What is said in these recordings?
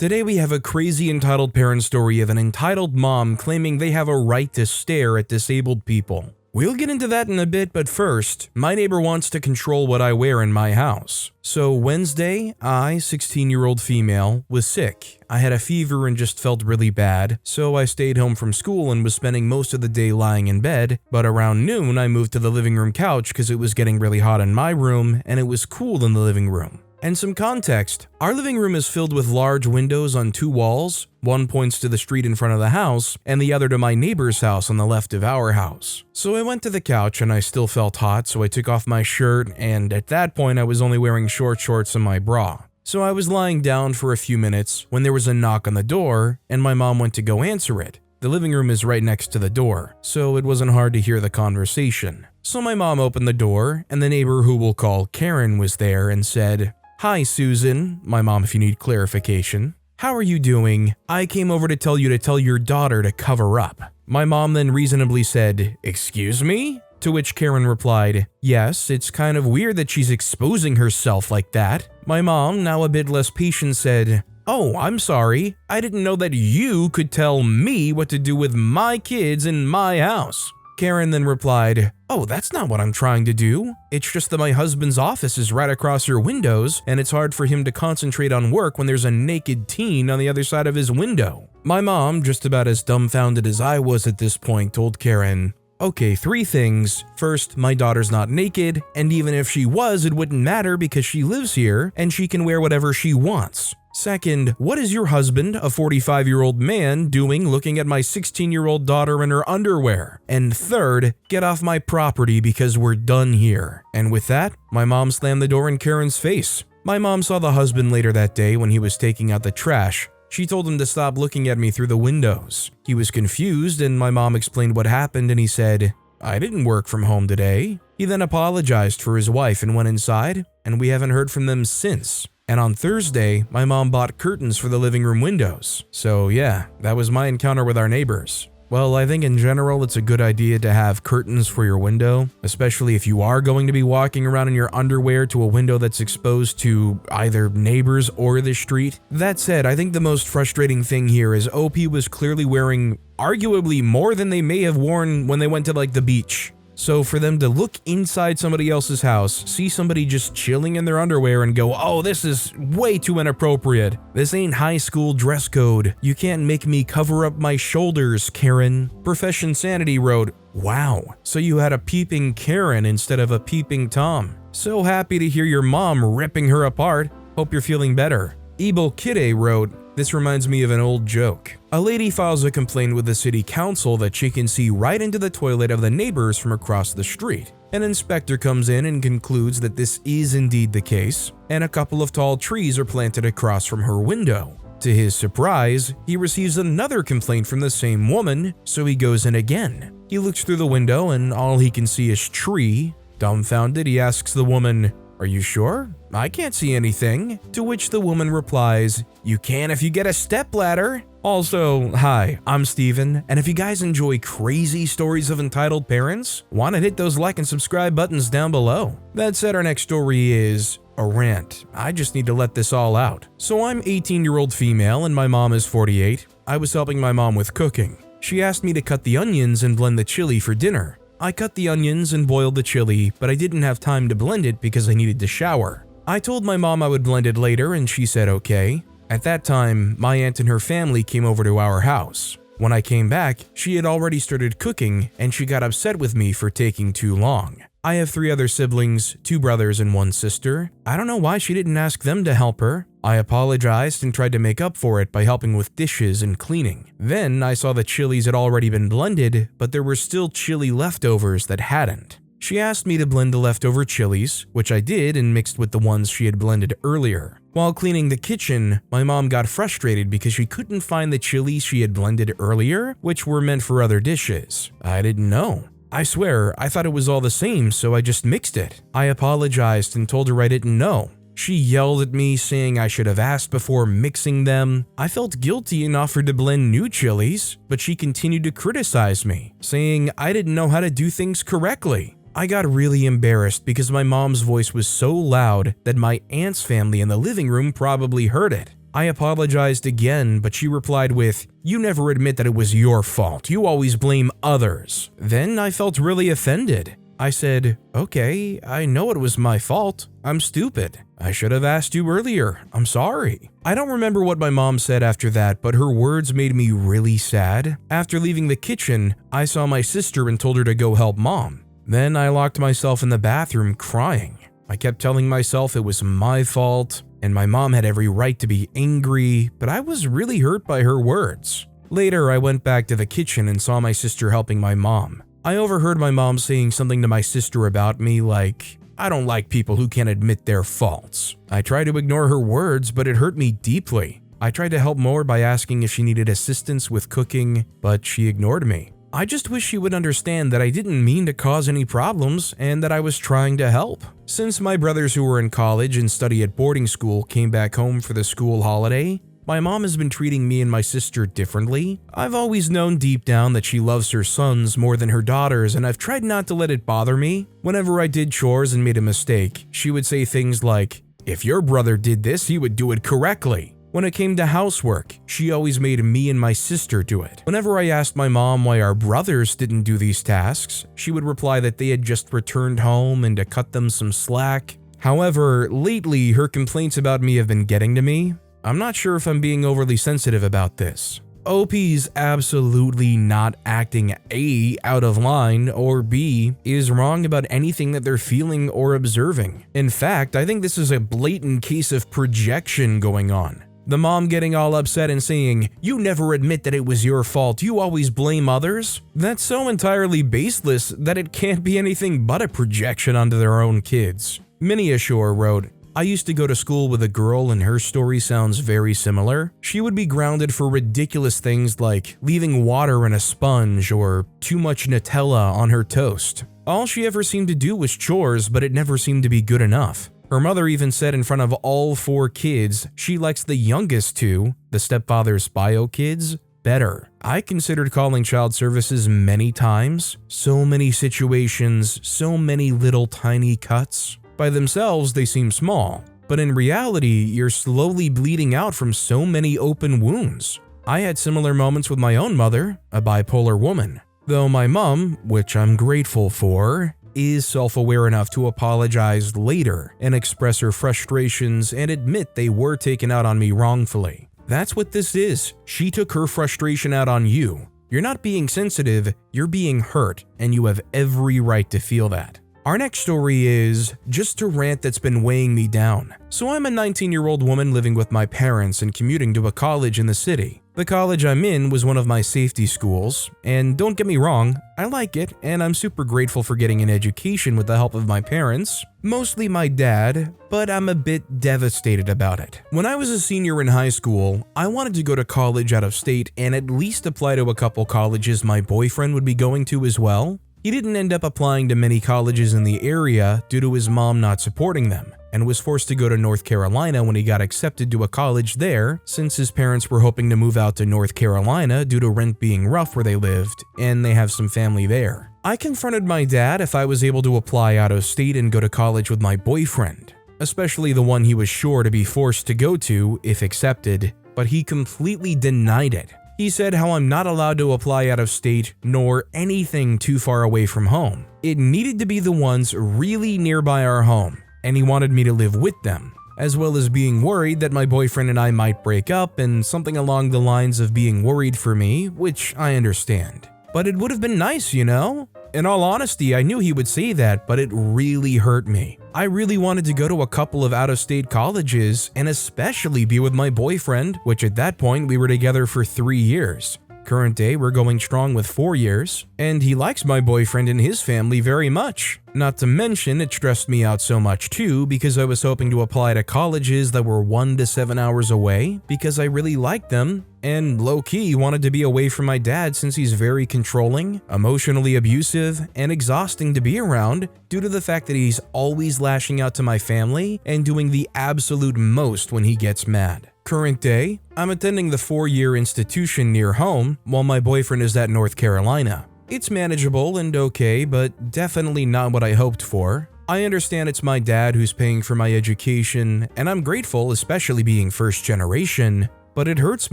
Today we have a crazy entitled parent story of an entitled mom claiming they have a right to stare at disabled people. We'll get into that in a bit, but first, my neighbor wants to control what I wear in my house. So Wednesday, I, 16-year-old female, was sick. I had a fever and just felt really bad, so I stayed home from school and was spending most of the day lying in bed, but around noon I moved to the living room couch because it was getting really hot in my room and it was cool in the living room. And some context, our living room is filled with large windows on two walls. One points to the street in front of the house, and the other to my neighbor's house on the left of our house. So I went to the couch and I still felt hot, so I took off my shirt, and at that point I was only wearing short shorts and my bra. So I was lying down for a few minutes when there was a knock on the door, and my mom went to go answer it. The living room is right next to the door, so it wasn't hard to hear the conversation. So my mom opened the door, and the neighbor who we'll call Karen was there and said, "Hi, Susan," my mom if you need clarification. "How are you doing? I came over to tell you to tell your daughter to cover up." My mom then reasonably said, "Excuse me?" To which Karen replied, "Yes, it's kind of weird that she's exposing herself like that." My mom, now a bit less patient, said, "Oh, I'm sorry. I didn't know that you could tell me what to do with my kids in my house." Karen then replied, "Oh, that's not what I'm trying to do. It's just that my husband's office is right across your windows, and it's hard for him to concentrate on work when there's a naked teen on the other side of his window." My mom, just about as dumbfounded as I was at this point, told Karen, "Okay, 3 things. First, my daughter's not naked, and even if she was, it wouldn't matter because she lives here, and she can wear whatever she wants. Second, what is your husband, a 45-year-old man, doing looking at my 16-year-old daughter in her underwear? And third, get off my property because we're done here." And with that, my mom slammed the door in Karen's face. My mom saw the husband later that day when he was taking out the trash. She told him to stop looking at me through the windows. He was confused, and my mom explained what happened, and he said, "I didn't work from home today." He then apologized for his wife and went inside, and we haven't heard from them since. And on Thursday, my mom bought curtains for the living room windows. So yeah, that was my encounter with our neighbors. Well, I think in general it's a good idea to have curtains for your window, especially if you are going to be walking around in your underwear to a window that's exposed to either neighbors or the street. That said, I think the most frustrating thing here is OP was clearly wearing arguably more than they may have worn when they went to the beach. So for them to look inside somebody else's house, see somebody just chilling in their underwear and go, "Oh, this is way too inappropriate. This ain't high school dress code. You can't make me cover up my shoulders, Karen." Profession Sanity wrote, "Wow, so you had a peeping Karen instead of a peeping Tom. So happy to hear your mom ripping her apart. Hope you're feeling better." Ebo Kide wrote, "This reminds me of an old joke. A lady files a complaint with the city council that she can see right into the toilet of the neighbors from across the street. An inspector comes in and concludes that this is indeed the case, and a couple of tall trees are planted across from her window. To his surprise, he receives another complaint from the same woman, so he goes in again. He looks through the window and all he can see is tree. Dumbfounded, he asks the woman, "Are you sure? I can't see anything." To which the woman replies, "You can if you get a stepladder." Also, hi, I'm Steven, and if you guys enjoy crazy stories of entitled parents, why not hit those like and subscribe buttons down below? That said, our next story is A Rant. I just need to let this all out. So I'm 18-year-old female and my mom is 48. I was helping my mom with cooking. She asked me to cut the onions and blend the chili for dinner. I cut the onions and boiled the chili, but I didn't have time to blend it because I needed to shower. I told my mom I would blend it later and she said okay. At that time, my aunt and her family came over to our house. When I came back, she had already started cooking and she got upset with me for taking too long. I have 3 other siblings, 2 brothers and 1 sister. I don't know why she didn't ask them to help her. I apologized and tried to make up for it by helping with dishes and cleaning. Then I saw the chilies had already been blended, but there were still chili leftovers that hadn't. She asked me to blend the leftover chilies, which I did and mixed with the ones she had blended earlier. While cleaning the kitchen, my mom got frustrated because she couldn't find the chilies she had blended earlier, which were meant for other dishes. I didn't know. I swear, I thought it was all the same, so I just mixed it. I apologized and told her I didn't know. She yelled at me, saying I should have asked before mixing them. I felt guilty and offered to blend new chilies, but she continued to criticize me, saying I didn't know how to do things correctly. I got really embarrassed because my mom's voice was so loud that my aunt's family in the living room probably heard it. I apologized again, but she replied with, "You never admit that it was your fault. You always blame others." Then I felt really offended. I said, "Okay, I know it was my fault. I'm stupid. I should have asked you earlier. I'm sorry." I don't remember what my mom said after that, but her words made me really sad. After leaving the kitchen, I saw my sister and told her to go help mom. Then I locked myself in the bathroom crying. I kept telling myself it was my fault, and my mom had every right to be angry, but I was really hurt by her words. Later, I went back to the kitchen and saw my sister helping my mom. I overheard my mom saying something to my sister about me like, "I don't like people who can't admit their faults." I tried to ignore her words, but it hurt me deeply. I tried to help more by asking if she needed assistance with cooking, but she ignored me. I just wish she would understand that I didn't mean to cause any problems and that I was trying to help. Since my brothers who were in college and study at boarding school came back home for the school holiday, my mom has been treating me and my sister differently. I've always known deep down that she loves her sons more than her daughters, and I've tried not to let it bother me. Whenever I did chores and made a mistake, she would say things like, "If your brother did this, he would do it correctly." When it came to housework, she always made me and my sister do it. Whenever I asked my mom why our brothers didn't do these tasks, she would reply that they had just returned home and to cut them some slack. However, lately her complaints about me have been getting to me. I'm not sure if I'm being overly sensitive about this. OP's absolutely not acting A, out of line, or B, is wrong about anything that they're feeling or observing. In fact, I think this is a blatant case of projection going on. The mom getting all upset and saying, "You never admit that it was your fault, you always blame others." That's so entirely baseless that it can't be anything but a projection onto their own kids. Miniashore wrote, "I used to go to school with a girl and her story sounds very similar. She would be grounded for ridiculous things like leaving water in a sponge or too much Nutella on her toast. All she ever seemed to do was chores, but it never seemed to be good enough. Her mother even said in front of all 4 kids she likes the youngest 2, the stepfather's bio kids, better. I considered calling child services many times. So many situations, so many little tiny cuts. By themselves, they seem small, but in reality, you're slowly bleeding out from so many open wounds. I had similar moments with my own mother, a bipolar woman. Though my mom, which I'm grateful for, is self-aware enough to apologize later and express her frustrations and admit they were taken out on me wrongfully. That's what this is. She took her frustration out on you. You're not being sensitive, you're being hurt, and you have every right to feel that. Our next story is just a rant that's been weighing me down. So I'm a 19-year-old woman living with my parents and commuting to a college in the city. The college I'm in was one of my safety schools, and don't get me wrong, I like it and I'm super grateful for getting an education with the help of my parents, mostly my dad, but I'm a bit devastated about it. When I was a senior in high school, I wanted to go to college out of state and at least apply to a couple colleges my boyfriend would be going to as well. He didn't end up applying to many colleges in the area due to his mom not supporting them, and was forced to go to North Carolina when he got accepted to a college there since his parents were hoping to move out to North Carolina due to rent being rough where they lived, and they have some family there. I confronted my dad if I was able to apply out of state and go to college with my boyfriend, especially the one he was sure to be forced to go to if accepted, but he completely denied it. He said how I'm not allowed to apply out of state nor anything too far away from home. It needed to be the ones really nearby our home, and he wanted me to live with them, as well as being worried that my boyfriend and I might break up and something along the lines of being worried for me, which I understand. But it would have been nice, you know? In all honesty, I knew he would say that, but it really hurt me. I really wanted to go to a couple of out-of-state colleges and especially be with my boyfriend, which at that point we were together for 3 years. Current day, we're going strong with 4 years, and he likes my boyfriend and his family very much. Not to mention, it stressed me out so much too because I was hoping to apply to colleges that were 1 to 7 hours away because I really liked them, and low-key wanted to be away from my dad since he's very controlling, emotionally abusive, and exhausting to be around due to the fact that he's always lashing out to my family and doing the absolute most when he gets mad. Current day, I'm attending the 4-year institution near home while my boyfriend is at North Carolina. It's manageable and okay, but definitely not what I hoped for. I understand it's my dad who's paying for my education, and I'm grateful, especially being first generation, but it hurts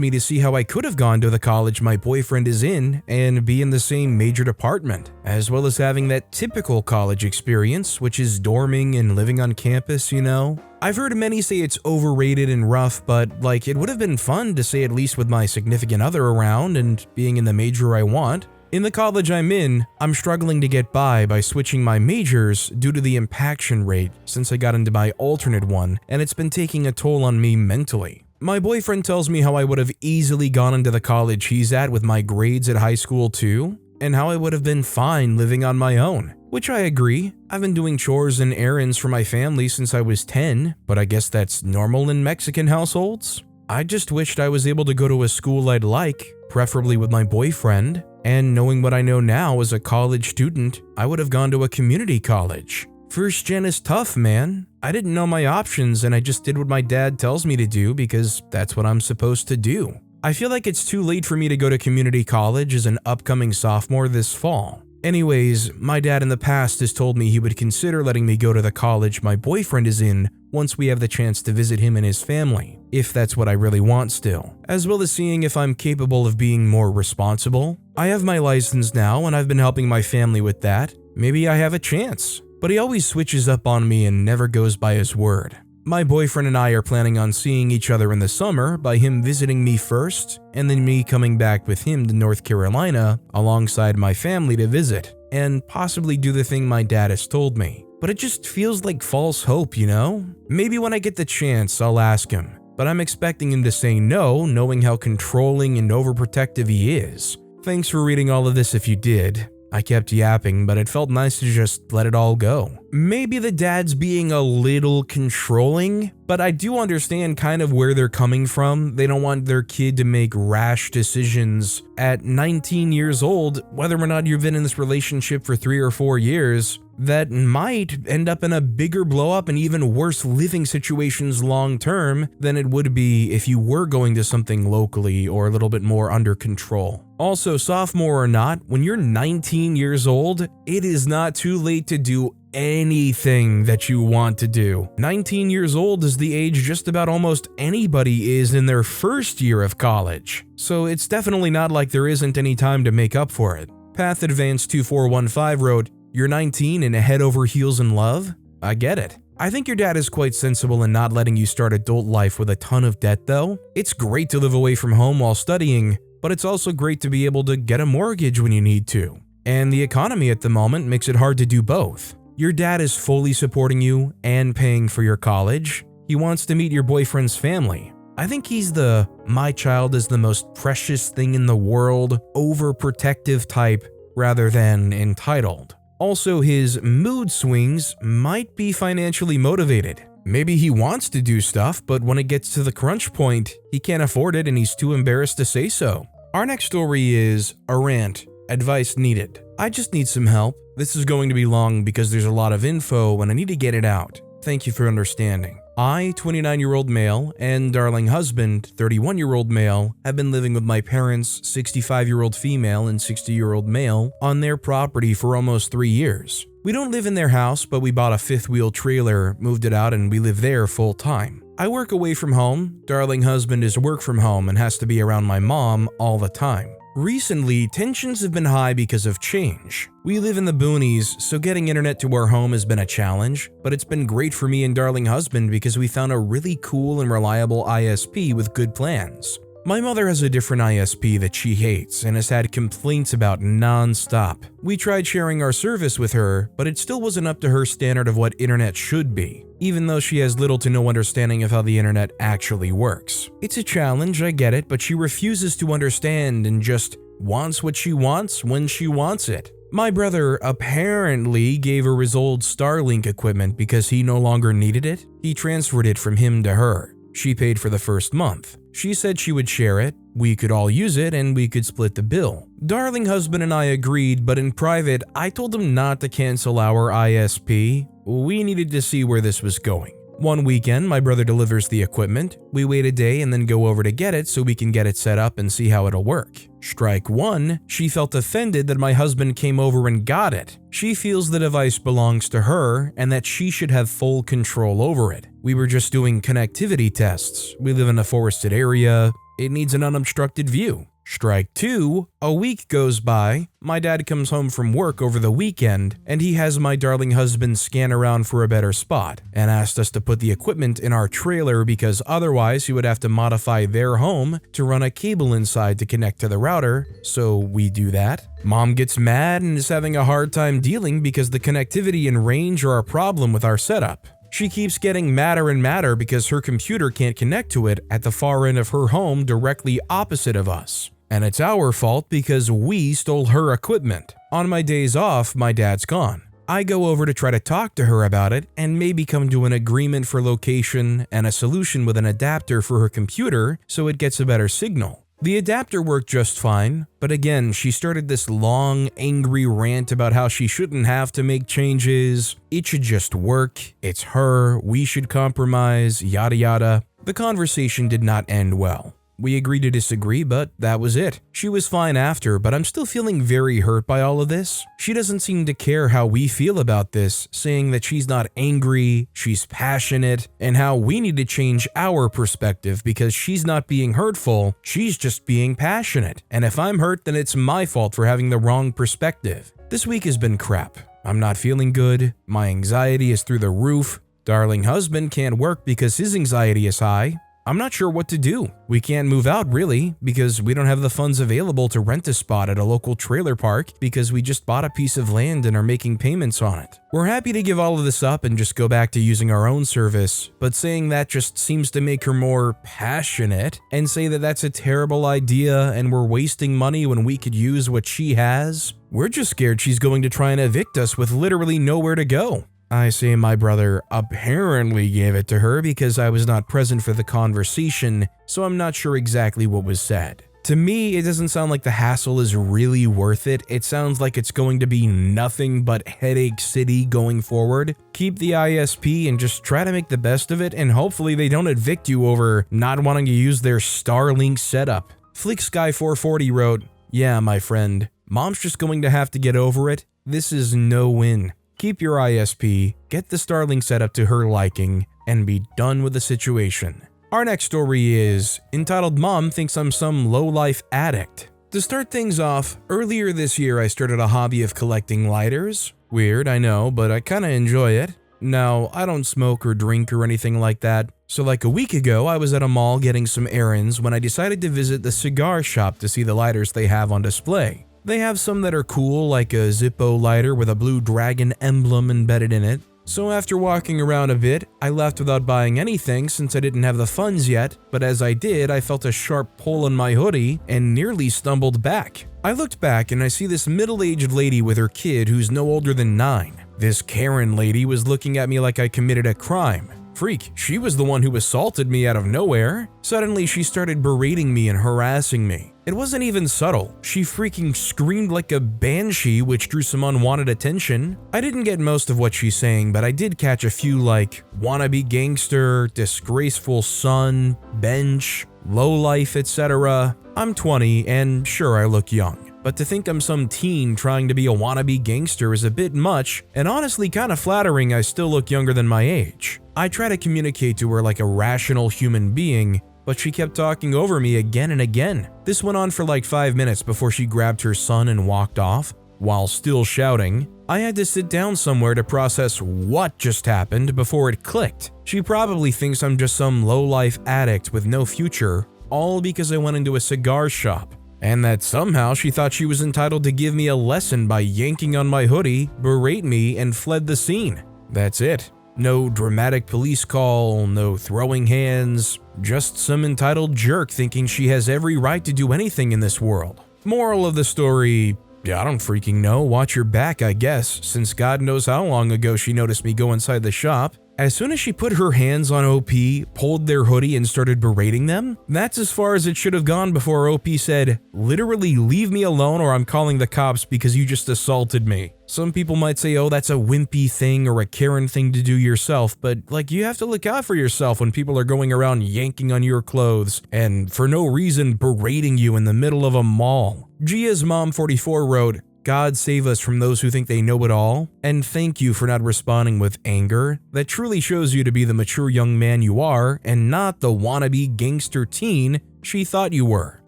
me to see how I could have gone to the college my boyfriend is in and be in the same major department, as well as having that typical college experience, which is dorming and living on campus, you know? I've heard many say it's overrated and rough, but like it would have been fun to say at least with my significant other around and being in the major I want. In the college I'm in, I'm struggling to get by switching my majors due to the impaction rate since I got into my alternate one, and it's been taking a toll on me mentally. My boyfriend tells me how I would have easily gone into the college he's at with my grades at high school too, and how I would have been fine living on my own, which I agree. I've been doing chores and errands for my family since I was 10, but I guess that's normal in Mexican households. I just wished I was able to go to a school I'd like, preferably with my boyfriend, and knowing what I know now as a college student, I would have gone to a community college. First gen is tough, man. I didn't know my options and I just did what my dad tells me to do because that's what I'm supposed to do. I feel like it's too late for me to go to community college as an upcoming sophomore this fall. Anyways, my dad in the past has told me he would consider letting me go to the college my boyfriend is in once we have the chance to visit him and his family, if that's what I really want still, as well as seeing if I'm capable of being more responsible. I have my license now and I've been helping my family with that. Maybe I have a chance. But he always switches up on me and never goes by his word. My boyfriend and I are planning on seeing each other in the summer by him visiting me first and then me coming back with him to North Carolina alongside my family to visit and possibly do the thing my dad has told me. But it just feels like false hope, you know? Maybe when I get the chance, I'll ask him, but I'm expecting him to say no, knowing how controlling and overprotective he is. Thanks for reading all of this if you did. I kept yapping, but it felt nice to just let it all go. Maybe the dad's being a little controlling, but I do understand kind of where they're coming from. They don't want their kid to make rash decisions at 19 years old, whether or not you've been in this relationship for 3 or 4 years, that might end up in a bigger blow up and even worse living situations long term than it would be if you were going to something locally or a little bit more under control. Also, sophomore or not, when you're 19 years old, it is not too late to do anything that you want to do. 19 years old is the age just about almost anybody is in their first year of college. So it's definitely not like there isn't any time to make up for it. Path Advanced 2415 wrote, "You're 19 and head over heels in love? I get it. I think your dad is quite sensible in not letting you start adult life with a ton of debt though. It's great to live away from home while studying, but it's also great to be able to get a mortgage when you need to. And the economy at the moment makes it hard to do both. Your dad is fully supporting you and paying for your college. He wants to meet your boyfriend's family. I think he's the my child is the most precious thing in the world, overprotective type rather than entitled. Also, his mood swings might be financially motivated. Maybe he wants to do stuff, but when it gets to the crunch point, he can't afford it and he's too embarrassed to say so." Our next story is A Rant, Advice Needed. I just need some help. This is going to be long because there's a lot of info and I need to get it out. Thank you for understanding. I, 29-year-old male, and darling husband, 31-year-old male, have been living with my parents, 65-year-old female and 60-year-old male, on their property for almost 3 years. We don't live in their house, but we bought a fifth-wheel trailer, moved it out, and we live there full-time. I work away from home, darling husband is work from home and has to be around my mom all the time. Recently, tensions have been high because of change. We live in the boonies, so getting internet to our home has been a challenge, but it's been great for me and darling husband because we found a really cool and reliable ISP with good plans. My mother has a different ISP that she hates and has had complaints about non-stop. We tried sharing our service with her, but it still wasn't up to her standard of what internet should be, even though she has little to no understanding of how the internet actually works. It's a challenge, I get it, but she refuses to understand and just wants what she wants when she wants it. My brother apparently gave her his old Starlink equipment because he no longer needed it. He transferred it from him to her. She paid for the first month. She said she would share it, we could all use it, and we could split the bill. Darling husband and I agreed, but in private, I told him not to cancel our ISP. We needed to see where this was going. One weekend, my brother delivers the equipment. We wait a day and then go over to get it so we can get it set up and see how it'll work. Strike one, she felt offended that my husband came over and got it. She feels the device belongs to her and that she should have full control over it. We were just doing connectivity tests. We live in a forested area. It needs an unobstructed view. Strike two, a week goes by, my dad comes home from work over the weekend, and he has my darling husband scan around for a better spot, and asked us to put the equipment in our trailer because otherwise he would have to modify their home to run a cable inside to connect to the router, so we do that. Mom gets mad and is having a hard time dealing because the connectivity and range are a problem with our setup. She keeps getting madder and madder because her computer can't connect to it at the far end of her home directly opposite of us. And it's our fault because we stole her equipment. On my days off, my dad's gone. I go over to try to talk to her about it and maybe come to an agreement for location and a solution with an adapter for her computer so it gets a better signal. The adapter worked just fine, but again, she started this long, angry rant about how she shouldn't have to make changes, it should just work, it's her, we should compromise, yada yada. The conversation did not end well. We agreed to disagree, but that was it. She was fine after, but I'm still feeling very hurt by all of this. She doesn't seem to care how we feel about this, saying that she's not angry, she's passionate, and how we need to change our perspective because she's not being hurtful, she's just being passionate. And if I'm hurt, then it's my fault for having the wrong perspective. This week has been crap. I'm not feeling good, my anxiety is through the roof, darling husband can't work because his anxiety is high. I'm not sure what to do. We can't move out really because we don't have the funds available to rent a spot at a local trailer park because we just bought a piece of land and are making payments on it. We're happy to give all of this up and just go back to using our own service, but saying that just seems to make her more passionate and say that that's a terrible idea and we're wasting money when we could use what she has. We're just scared she's going to try and evict us with literally nowhere to go. I say my brother apparently gave it to her because I was not present for the conversation, so I'm not sure exactly what was said. To me, it doesn't sound like the hassle is really worth it. It sounds like it's going to be nothing but headache city going forward. Keep the ISP and just try to make the best of it, and hopefully they don't evict you over not wanting to use their Starlink setup. FlickSky440 wrote, "Yeah, my friend, mom's just going to have to get over it. This is no win. Keep your ISP, get the Starlink setup to her liking, and be done with the situation." Our next story is entitled "Mom Thinks I'm Some Low-Life Addict." To start things off, earlier this year I started a hobby of collecting lighters. Weird, I know, but I kinda enjoy it. Now, I don't smoke or drink or anything like that, so like a week ago I was at a mall getting some errands when I decided to visit the cigar shop to see the lighters they have on display. They have some that are cool, like a Zippo lighter with a blue dragon emblem embedded in it. So after walking around a bit, I left without buying anything since I didn't have the funds yet, but as I did, I felt a sharp pull on my hoodie and nearly stumbled back. I looked back and I see this middle-aged lady with her kid who's no older than 9. This Karen lady was looking at me like I committed a crime. Freak, she was the one who assaulted me out of nowhere. Suddenly, she started berating me and harassing me. It wasn't even subtle. She freaking screamed like a banshee, which drew some unwanted attention. I didn't get most of what she's saying, but I did catch a few like wannabe gangster, disgraceful son, bench, lowlife, etc. I'm 20 and sure I look young. But to think I'm some teen trying to be a wannabe gangster is a bit much, and honestly kinda flattering I still look younger than my age. I try to communicate to her like a rational human being, but she kept talking over me again and again. This went on for like 5 minutes before she grabbed her son and walked off. While still shouting, I had to sit down somewhere to process what just happened before it clicked. She probably thinks I'm just some low-life addict with no future, all because I went into a cigar shop. And that somehow she thought she was entitled to give me a lesson by yanking on my hoodie, berate me, and fled the scene. That's it. No dramatic police call, no throwing hands, just some entitled jerk thinking she has every right to do anything in this world. Moral of the story, I don't freaking know, watch your back I guess, since God knows how long ago she noticed me go inside the shop. As soon as she put her hands on OP, pulled their hoodie and started berating them, that's as far as it should have gone before OP said, "Literally leave me alone or I'm calling the cops because you just assaulted me." Some people might say, oh, that's a wimpy thing or a Karen thing to do yourself, but like you have to look out for yourself when people are going around yanking on your clothes and for no reason berating you in the middle of a mall. Gia's mom 44 wrote, "God save us from those who think they know it all, and thank you for not responding with anger. That truly shows you to be the mature young man you are and not the wannabe gangster teen she thought you were.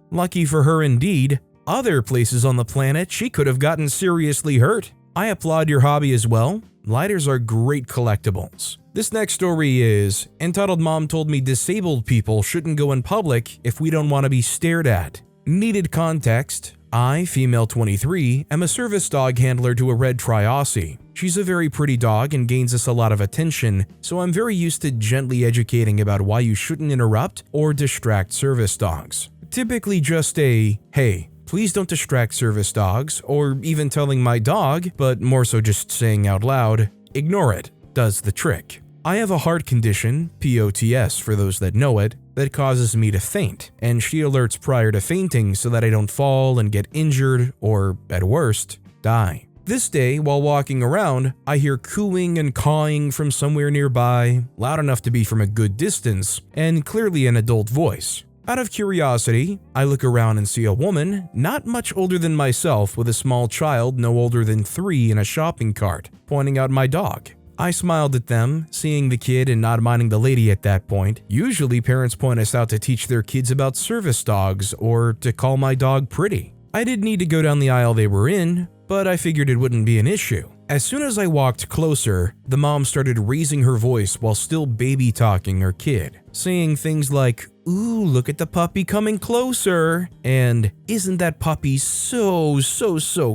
Lucky for her indeed. Other places on the planet she could have gotten seriously hurt. I applaud your hobby as well. Lighters are great collectibles." This next story is, entitled Mom Told Me Disabled People Shouldn't Go in Public If We Don't Want to Be Stared At. Needed context. I, female 23, am a service dog handler to a red Tri-Aussie. She's a very pretty dog and gains us a lot of attention, so I'm very used to gently educating about why you shouldn't interrupt or distract service dogs. Typically just a, "Hey, please don't distract service dogs," or even telling my dog, but more so just saying out loud, "Ignore it," does the trick. I have a heart condition, POTS for those that know it, that causes me to faint, and she alerts prior to fainting so that I don't fall and get injured or, at worst, die. This day, while walking around, I hear cooing and cawing from somewhere nearby, loud enough to be from a good distance, and clearly an adult voice. Out of curiosity, I look around and see a woman, not much older than myself, with a small child no older than 3 in a shopping cart, pointing out my dog. I smiled at them, seeing the kid and not minding the lady at that point. Usually parents point us out to teach their kids about service dogs or to call my dog pretty. I didn't need to go down the aisle they were in, but I figured it wouldn't be an issue. As soon as I walked closer, the mom started raising her voice while still baby talking her kid, saying things like, "Ooh, look at the puppy coming closer," and "Isn't that puppy so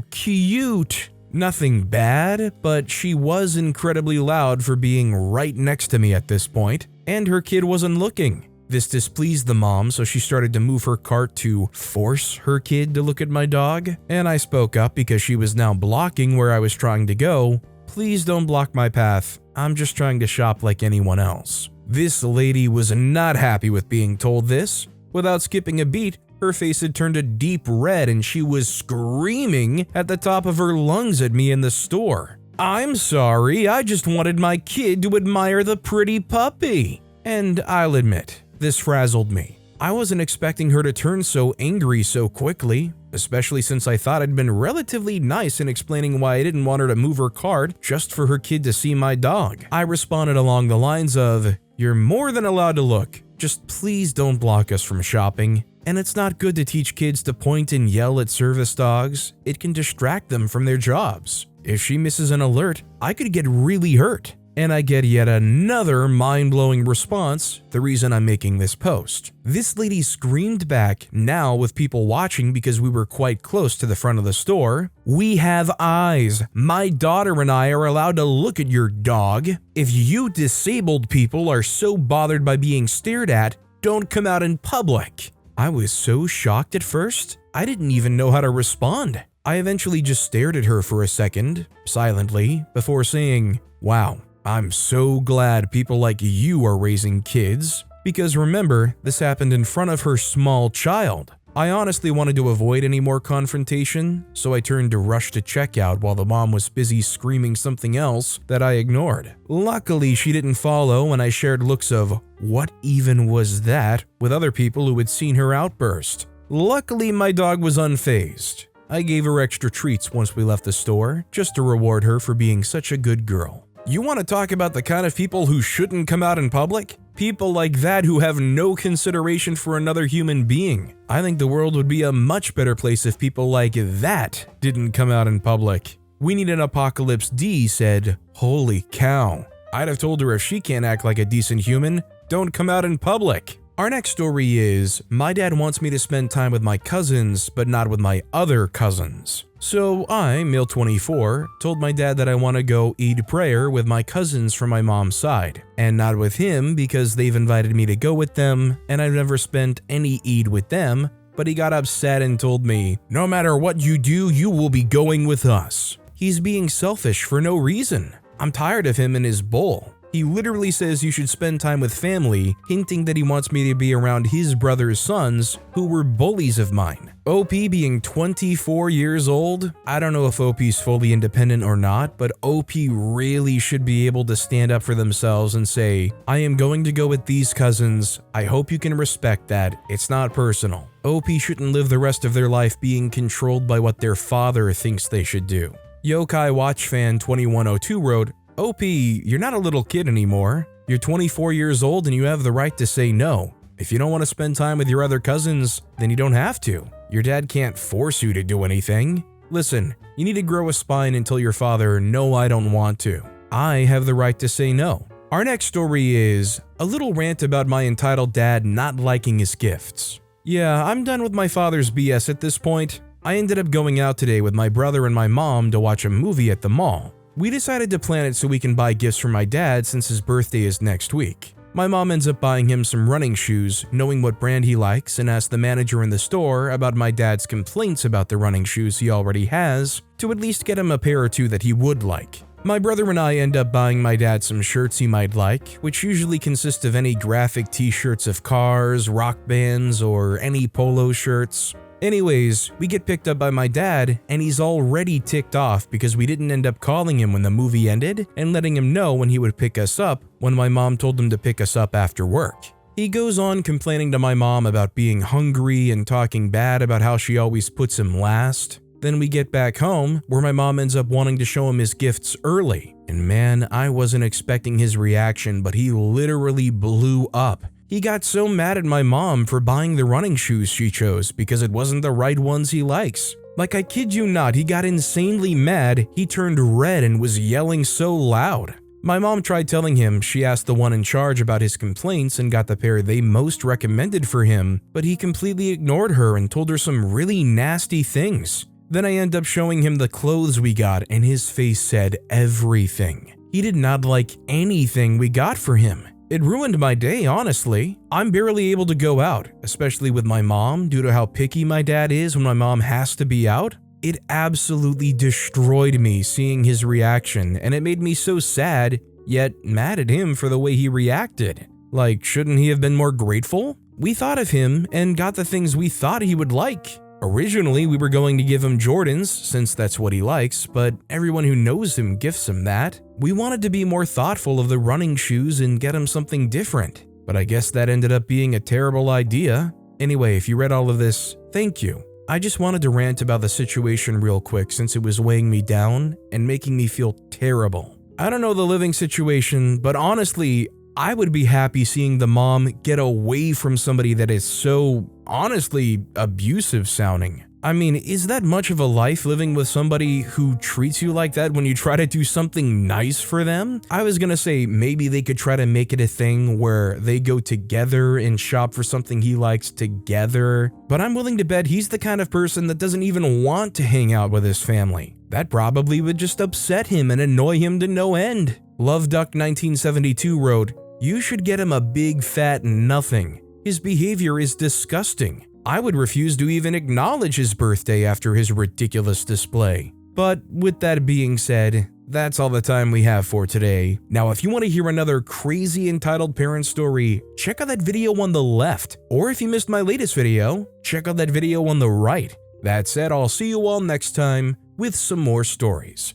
cute?" Nothing bad, but she was incredibly loud for being right next to me at this point, and her kid wasn't looking. This displeased the mom, so she started to move her cart to force her kid to look at my dog, and I spoke up because she was now blocking where I was trying to go. "Please don't block my path. I'm just trying to shop like anyone else." This lady was not happy with being told this. Without skipping a beat, her face had turned a deep red and she was screaming at the top of her lungs at me in the store. "I'm sorry, I just wanted my kid to admire the pretty puppy." And I'll admit, this frazzled me. I wasn't expecting her to turn so angry so quickly, especially since I thought I'd been relatively nice in explaining why I didn't want her to move her cart just for her kid to see my dog. I responded along the lines of, "You're more than allowed to look. Just please don't block us from shopping. And it's not good to teach kids to point and yell at service dogs. It can distract them from their jobs. If she misses an alert, I could get really hurt." And I get yet another mind-blowing response, the reason I'm making this post. This lady screamed back, now with people watching because we were quite close to the front of the store, "We have eyes. My daughter and I are allowed to look at your dog. If you disabled people are so bothered by being stared at, don't come out in public." I was so shocked at first, I didn't even know how to respond. I eventually just stared at her for a second, silently, before saying, "Wow, I'm so glad people like you are raising kids." Because remember, this happened in front of her small child. I honestly wanted to avoid any more confrontation, so I turned to rush to checkout while the mom was busy screaming something else that I ignored. Luckily, she didn't follow and I shared looks of, "What even was that?" with other people who had seen her outburst. Luckily, my dog was unfazed. I gave her extra treats once we left the store, just to reward her for being such a good girl. You want to talk about the kind of people who shouldn't come out in public? People like that who have no consideration for another human being. I think the world would be a much better place if people like that didn't come out in public. We Need an Apocalypse D said, "Holy cow. I'd have told her if she can't act like a decent human, don't come out in public." Our next story is, my dad wants me to spend time with my cousins, but not with my other cousins. So I, male 24, told my dad that I want to go Eid prayer with my cousins from my mom's side, and not with him because they've invited me to go with them, and I've never spent any Eid with them, but he got upset and told me, "No matter what you do, you will be going with us." He's being selfish for no reason. I'm tired of him and his bull. He literally says you should spend time with family, hinting that he wants me to be around his brother's sons, who were bullies of mine. OP being 24 years old? I don't know if OP's fully independent or not, but OP really should be able to stand up for themselves and say, I am going to go with these cousins, I hope you can respect that, it's not personal. OP shouldn't live the rest of their life being controlled by what their father thinks they should do. Yokai Watch Fan 2102 wrote, OP, you're not a little kid anymore. You're 24 years old and you have the right to say no. If you don't want to spend time with your other cousins, then you don't have to. Your dad can't force you to do anything. Listen, you need to grow a spine and tell your father, no, I don't want to. I have the right to say no. Our next story is a little rant about my entitled dad not liking his gifts. Yeah, I'm done with my father's BS at this point. I ended up going out today with my brother and my mom to watch a movie at the mall. We decided to plan it so we can buy gifts for my dad since his birthday is next week. My mom ends up buying him some running shoes, knowing what brand he likes, and asked the manager in the store about my dad's complaints about the running shoes he already has, to at least get him a pair or two that he would like. My brother and I end up buying my dad some shirts he might like, which usually consist of any graphic t-shirts of cars, rock bands, or any polo shirts. Anyways, we get picked up by my dad, and he's already ticked off because we didn't end up calling him when the movie ended and letting him know when he would pick us up when my mom told him to pick us up after work. He goes on complaining to my mom about being hungry and talking bad about how she always puts him last. Then we get back home, where my mom ends up wanting to show him his gifts early. And man, I wasn't expecting his reaction, but he literally blew up. He got so mad at my mom for buying the running shoes she chose because it wasn't the right ones he likes. Like, I kid you not, he got insanely mad, he turned red and was yelling so loud. My mom tried telling him she asked the one in charge about his complaints and got the pair they most recommended for him, but he completely ignored her and told her some really nasty things. Then I end up showing him the clothes we got and his face said everything. He did not like anything we got for him. It ruined my day, honestly. I'm barely able to go out, especially with my mom due to how picky my dad is when my mom has to be out. It absolutely destroyed me seeing his reaction, and it made me so sad, yet mad at him for the way he reacted. Like, shouldn't he have been more grateful? We thought of him and got the things we thought he would like. Originally, we were going to give him Jordans, since that's what he likes, but everyone who knows him gifts him that. We wanted to be more thoughtful of the running shoes and get him something different, but I guess that ended up being a terrible idea. Anyway, if you read all of this, thank you. I just wanted to rant about the situation real quick since it was weighing me down and making me feel terrible. I don't know the living situation, but honestly, I would be happy seeing the mom get away from somebody that is so, honestly, abusive sounding. I mean, is that much of a life living with somebody who treats you like that when you try to do something nice for them? I was gonna say maybe they could try to make it a thing where they go together and shop for something he likes together, but I'm willing to bet he's the kind of person that doesn't even want to hang out with his family. That probably would just upset him and annoy him to no end. LoveDuck1972 wrote, "You should get him a big fat nothing. His behavior is disgusting. I would refuse to even acknowledge his birthday after his ridiculous display." But with that being said, that's all the time we have for today. Now, if you want to hear another crazy entitled parent story, check out that video on the left. Or if you missed my latest video, check out that video on the right. That said, I'll see you all next time with some more stories.